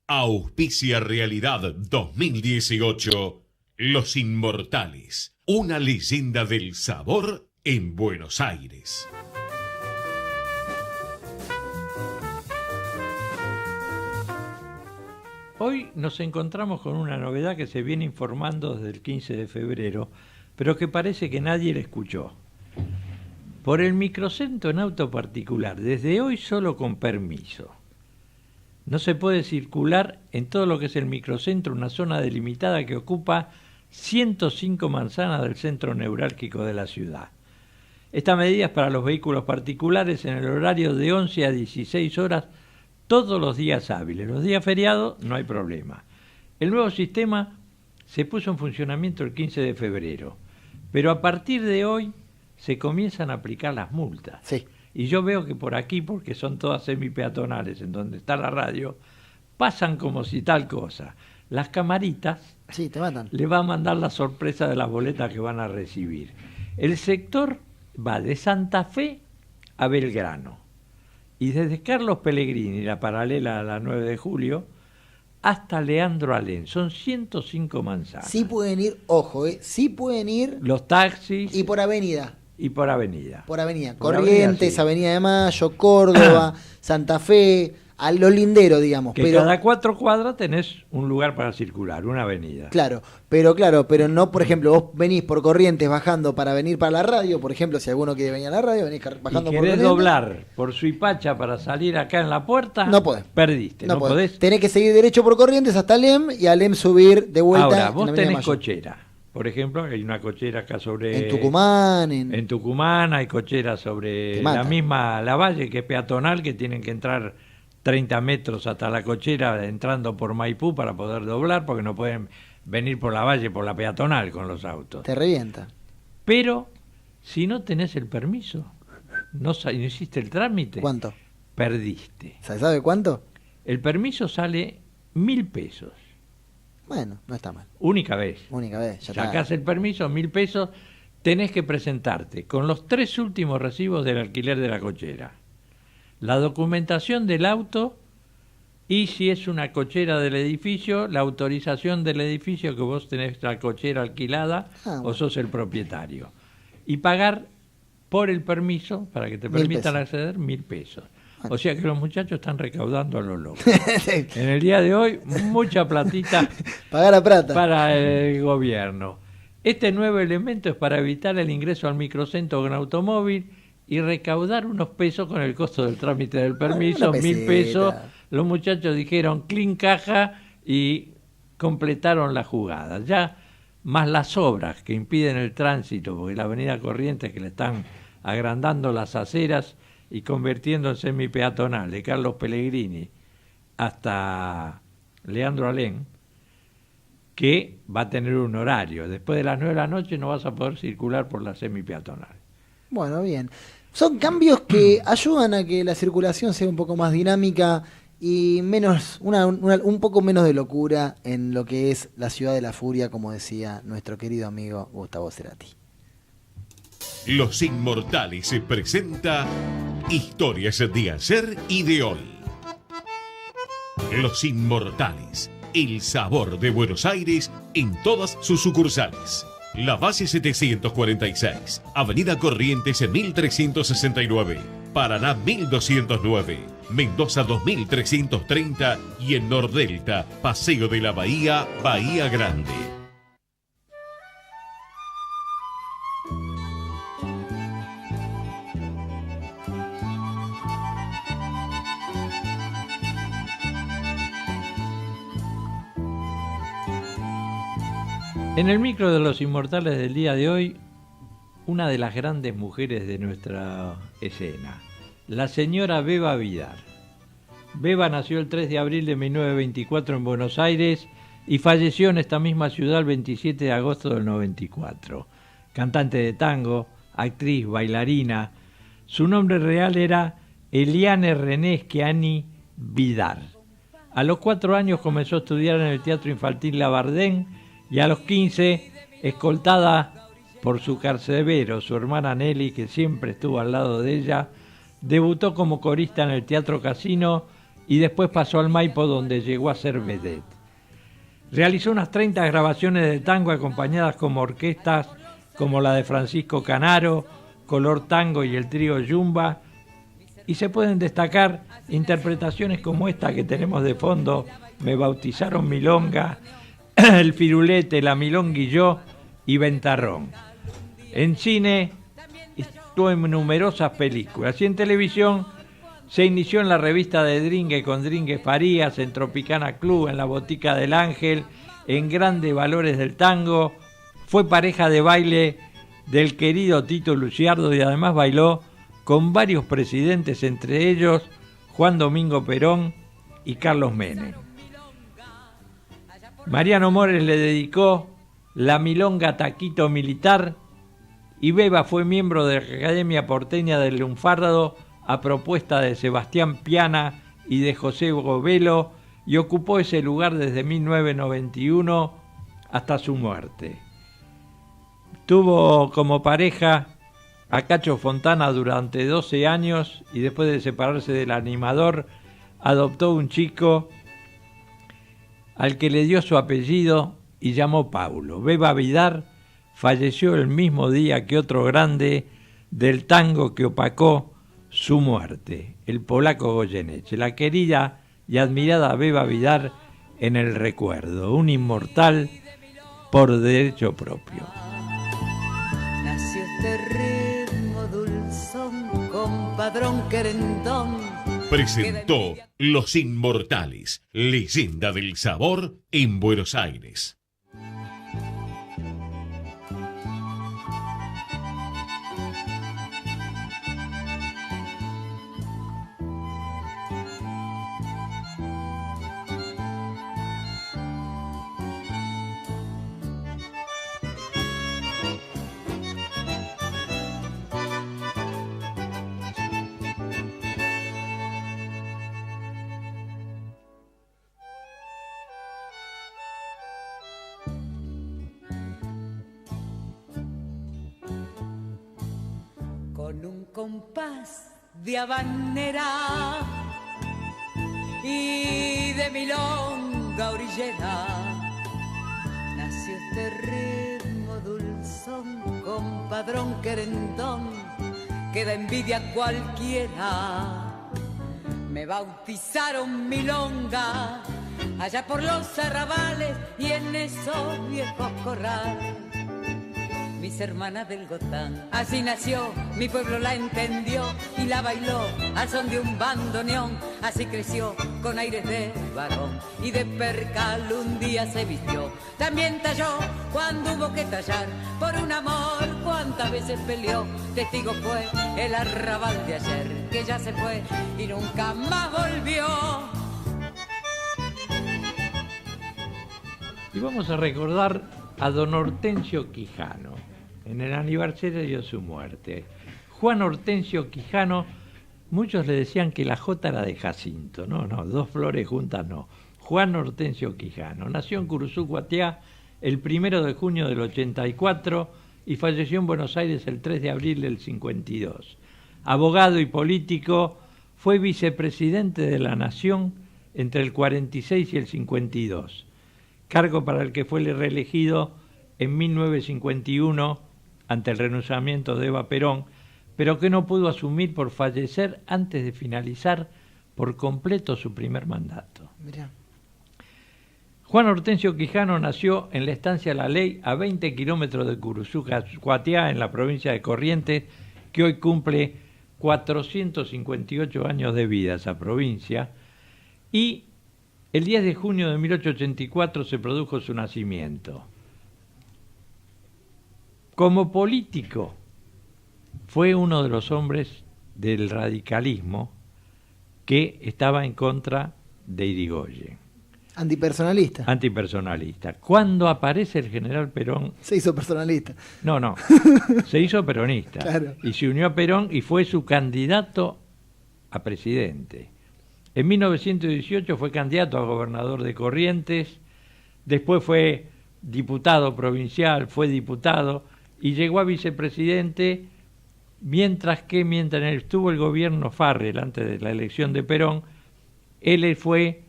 Auspicia Realidad 2018, Los Inmortales, una leyenda del sabor en Buenos Aires. Hoy nos encontramos con una novedad que se viene informando desde el 15 de febrero, pero que parece que nadie la escuchó. Por el microcentro en auto particular, desde hoy solo con permiso. No se puede circular en todo lo que es el microcentro, una zona delimitada que ocupa 105 manzanas del centro neurálgico de la ciudad. Esta medida es para los vehículos particulares en el horario de 11 a 16 horas todos los días hábiles. Los días feriados no hay problema. El nuevo sistema se puso en funcionamiento el 15 de febrero, pero a partir de hoy se comienzan a aplicar las multas. Sí. Y yo veo que por aquí, porque son todas semipeatonales en donde está la radio, pasan como si tal cosa. Las camaritas sí, te matan. Le va a mandar la sorpresa de las boletas que van a recibir. El sector va de Santa Fe a Belgrano. Y desde Carlos Pellegrini, la paralela a la 9 de julio, hasta Leandro Alén. Son 105 manzanas. Sí pueden ir, ojo, sí pueden ir. Los taxis. Y por avenida. Y por avenida. Por avenida. Por Corrientes, sí. Avenida de Mayo, Córdoba, Santa Fe, a lo lindero, digamos. Que pero cada 4 cuadras tenés un lugar para circular, una avenida. Claro, pero no, por ejemplo, vos venís por Corrientes bajando para venir para la radio, por ejemplo, si alguno quiere venir a la radio, venís bajando y por querés Corrientes. doblar por Suipacha para salir acá en la puerta, No podés. Perdiste, no podés. Tenés que seguir derecho por Corrientes hasta Alem y Alem subir de vuelta. Ahora, vos en Avenida tenés Mayo. cochera. Por ejemplo, hay una cochera acá sobre... En Tucumán. En Tucumán hay cocheras sobre la misma Lavalle, que es peatonal, que tienen que entrar 30 metros hasta la cochera entrando por Maipú para poder doblar, porque no pueden venir por la valle, por la peatonal con los autos. Te revienta. Pero, si no tenés el permiso, no hiciste el trámite... ¿Cuánto? Perdiste. ¿Sabe cuánto? El permiso sale 1.000 pesos. Bueno, no está mal. Única vez. Única vez, ya Sacás está. el permiso, 1.000 pesos, tenés que presentarte con los 3 últimos recibos del alquiler de la cochera, la documentación del auto y, si es una cochera del edificio, la autorización del edificio que vos tenés la cochera alquilada o sos el propietario. Y pagar por el permiso, para que te 1.000 permitan pesos. acceder, 1.000 pesos. O sea que los muchachos están recaudando a lo loco. En el día de hoy, mucha platita Pagar a plata para el gobierno. Este nuevo elemento es para evitar el ingreso al microcentro con automóvil y recaudar unos pesos con el costo del trámite del permiso, 1.000 pesos. Los muchachos dijeron clean caja y completaron la jugada. Ya más las obras que impiden el tránsito, porque la avenida Corrientes, que le están agrandando las aceras y convirtiendo en semipeatonal de Carlos Pellegrini hasta Leandro Alén, que va a tener un horario. Después de las 9 de la noche no vas a poder circular por la semipeatonal. Bueno, bien. Son cambios que ayudan a que la circulación sea un poco más dinámica y menos un poco menos de locura en lo que es la ciudad de la furia, como decía nuestro querido amigo Gustavo Cerati. Los Inmortales se presenta Historias de ayer y de hoy. Los Inmortales, el sabor de Buenos Aires en todas sus sucursales. La Base 746, Avenida Corrientes 1369, Paraná 1209, Mendoza 2330 y en Nordelta, Paseo de la Bahía, Bahía Grande. En el micro de los Inmortales del día de hoy, una de las grandes mujeres de nuestra escena, la señora Beba Vidar. Beba nació el 3 de abril de 1924 en Buenos Aires y falleció en esta misma ciudad el 27 de agosto del 94. Cantante de tango, actriz, bailarina. Su nombre real era Eliane René Schiani Vidar. A los 4 años comenzó a estudiar en el Teatro Infantil Labardén y a los 15, escoltada por su carcevero, su hermana Nelly, que siempre estuvo al lado de ella, debutó como corista en el Teatro Casino y después pasó al Maipo, donde llegó a ser vedette. Realizó unas 30 grabaciones de tango acompañadas como orquestas como la de Francisco Canaro, Color Tango y el trío Yumba, y se pueden destacar interpretaciones como esta que tenemos de fondo, Me bautizaron milonga, El Firulete, La Milonguilló y Ventarrón. En cine estuvo en numerosas películas y en televisión se inició en la revista de Dringue con Dringue Farías, en Tropicana Club, en La Botica del Ángel, en Grandes Valores del Tango. Fue pareja de baile del querido Tito Luciardo y además bailó con varios presidentes, entre ellos Juan Domingo Perón y Carlos Menem. Mariano Mores le dedicó la milonga Taquito Militar y Beba fue miembro de la Academia Porteña del Lunfardo a propuesta de Sebastián Piana y de José Govelo y ocupó ese lugar desde 1991 hasta su muerte. Tuvo como pareja a Cacho Fontana durante 12 años y después de separarse del animador adoptó un chico al que le dio su apellido y llamó Paulo. Beba Vidar falleció el mismo día que otro grande del tango que opacó su muerte, el polaco Goyeneche. La querida y admirada Beba Vidar en el recuerdo, un inmortal por derecho propio. Nació este ritmo dulzón, compadrón querendón. Presentó Los Inmortales, leyenda del sabor en Buenos Aires. Con un compás de habanera y de milonga orillera nació este ritmo dulzón, compadrón querendón, que da envidia a cualquiera. Me bautizaron milonga allá por los arrabales y en esos viejos corrales. Mis hermanas del Gotán, así nació, mi pueblo la entendió y la bailó al son de un bandoneón. Así creció con aires de varón y de percal un día se vistió. También talló cuando hubo que tallar por un amor, cuántas veces peleó. Testigo fue el arrabal de ayer que ya se fue y nunca más volvió. Y vamos a recordar a don Hortensio Quijano, en el aniversario de su muerte. Juan Hortensio Quijano, muchos le decían que la J era de Jacinto. No, dos flores juntas no. Juan Hortensio Quijano. Nació en Curuzú, Guatiá, el 1 de junio del 84 y falleció en Buenos Aires el 3 de abril del 52. Abogado y político, fue vicepresidente de la Nación entre el 46 y el 52, cargo para el que fue reelegido en 1951 ante el renunciamiento de Eva Perón, pero que no pudo asumir por fallecer antes de finalizar por completo su primer mandato. Mirá. Juan Hortensio Quijano nació en la estancia La Ley, a 20 kilómetros de Curuzú, Guatiá, en la provincia de Corrientes, que hoy cumple 458 años de vida esa provincia, y el 10 de junio de 1884 se produjo su nacimiento. Como político, fue uno de los hombres del radicalismo que estaba en contra de Irigoyen. Antipersonalista. Antipersonalista. Cuando aparece el general Perón... Se hizo personalista. No, se hizo peronista. Claro. Y se unió a Perón y fue su candidato a presidente. En 1918 fue candidato a gobernador de Corrientes, después fue diputado provincial, fue diputado y llegó a vicepresidente, mientras estuvo el gobierno Farrell antes de la elección de Perón, él fue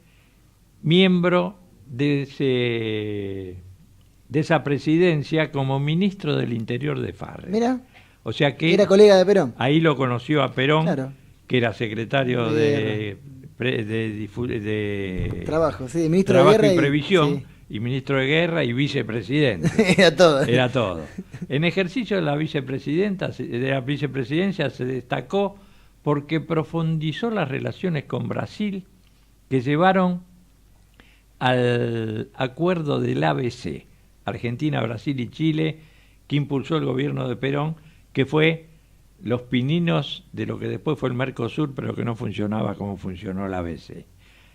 miembro de esa presidencia como ministro del Interior de Farrell. Mira, o sea que era colega de Perón. Ahí lo conoció a Perón, claro, que era secretario de Trabajo, sí, ministro Trabajo de Guerra y Previsión, sí, y ministro de Guerra y vicepresidente. Era todo. Era todo. En ejercicio de la vicepresidencia se destacó porque profundizó las relaciones con Brasil que llevaron al acuerdo del ABC, Argentina, Brasil y Chile, que impulsó el gobierno de Perón, que fue los pininos de lo que después fue el Mercosur, pero que no funcionaba como funcionó el ABC.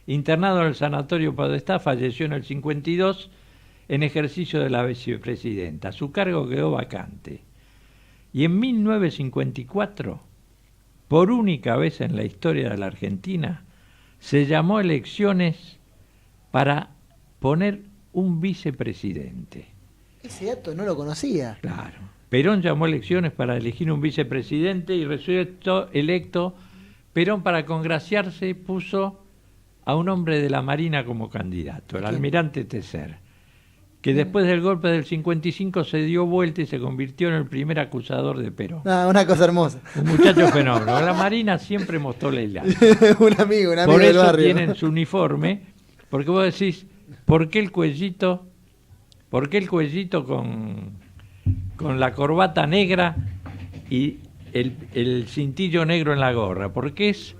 Internado en el Sanatorio Podestá, falleció en el 52 en ejercicio de la vicepresidenta. Su cargo quedó vacante. Y en 1954, por única vez en la historia de la Argentina, se llamó elecciones para poner un vicepresidente. Ese dato no lo conocía. Claro. Perón llamó elecciones para elegir un vicepresidente y resultó electo. Perón, para congraciarse, puso a un hombre de la Marina como candidato, el almirante Tecer, que después del golpe del 55 se dio vuelta y se convirtió en el primer acusador de Perón. Una cosa hermosa. Un muchacho fenómeno. La Marina siempre mostró la hilada. un amigo Por del eso barrio. tienen su uniforme, porque vos decís, ¿por qué el cuellito con la corbata negra y el cintillo negro en la gorra? Porque es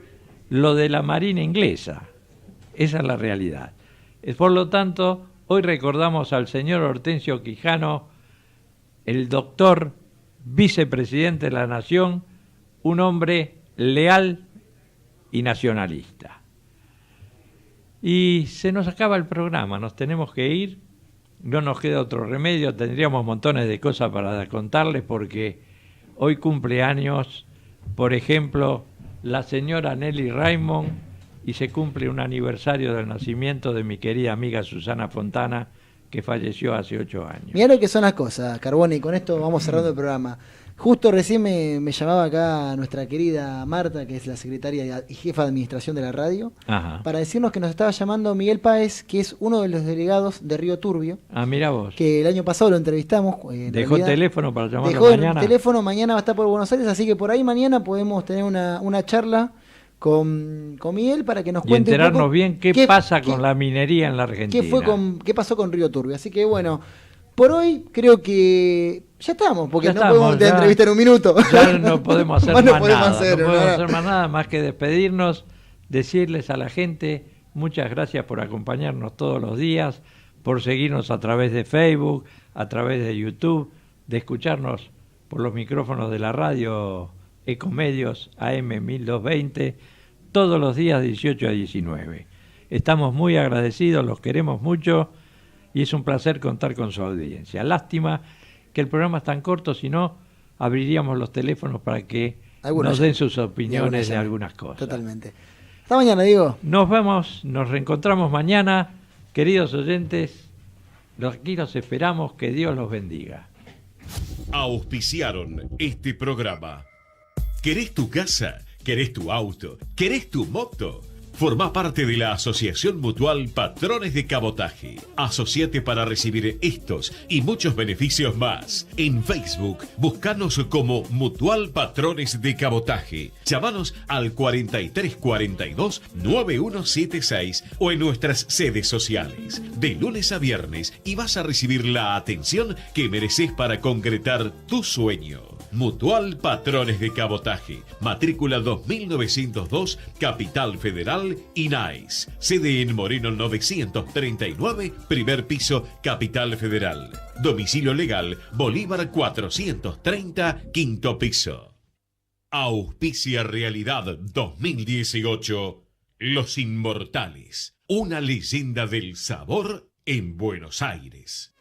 lo de la Marina inglesa. Esa es la realidad. Por lo tanto, hoy recordamos al señor Hortensio Quijano, el doctor vicepresidente de la Nación, un hombre leal y nacionalista. Y se nos acaba el programa, nos tenemos que ir, no nos queda otro remedio, tendríamos montones de cosas para contarles porque hoy cumple años, por ejemplo, la señora Nelly Raymond, y se cumple un aniversario del nacimiento de mi querida amiga Susana Fontana, que falleció hace 8 años. Mirá lo que son las cosas, Carbone, y con esto vamos cerrando el programa. Justo recién me llamaba acá nuestra querida Marta, que es la secretaria y jefa de administración de la radio, para decirnos que nos estaba llamando Miguel Páez, que es uno de los delegados de Río Turbio. Ah, mirá vos. Que el año pasado lo entrevistamos. Dejó el teléfono para llamarlo mañana. Dejó el teléfono, mañana va a estar por Buenos Aires, así que por ahí mañana podemos tener una charla con Miguel para que nos cuente y enterarnos un poco bien qué pasa con la minería en la Argentina. ¿Qué pasó con Río Turbio? Así que bueno, por hoy creo que ya estamos, porque ya no podemos tener entrevista en un minuto. Ya no podemos hacer más nada. Hacer más nada más que despedirnos, decirles a la gente muchas gracias por acompañarnos todos los días, por seguirnos a través de Facebook, a través de YouTube, de escucharnos por los micrófonos de la radio Ecomedios AM 1220, todos los días 18 a 19. Estamos muy agradecidos, los queremos mucho y es un placer contar con su audiencia. Lástima que el programa es tan corto, si no, abriríamos los teléfonos para que nos den sus opiniones de algunas cosas. Totalmente. Hasta mañana, Diego. Nos vemos, nos reencontramos mañana. Queridos oyentes, aquí los esperamos, que Dios los bendiga. Auspiciaron este programa. ¿Querés tu casa? ¿Querés tu auto? ¿Querés tu moto? Formá parte de la Asociación Mutual Patrones de Cabotaje. Asociate para recibir estos y muchos beneficios más. En Facebook, buscanos como Mutual Patrones de Cabotaje. Llámanos al 4342-9176 o en nuestras sedes sociales. De lunes a viernes y vas a recibir la atención que mereces para concretar tu sueño. Mutual Patrones de Cabotaje, matrícula 2902, Capital Federal, INAIS. Sede en Moreno 939, primer piso, Capital Federal. Domicilio legal, Bolívar 430, quinto piso. Auspicia Realidad 2018, Los Inmortales, una leyenda del sabor en Buenos Aires.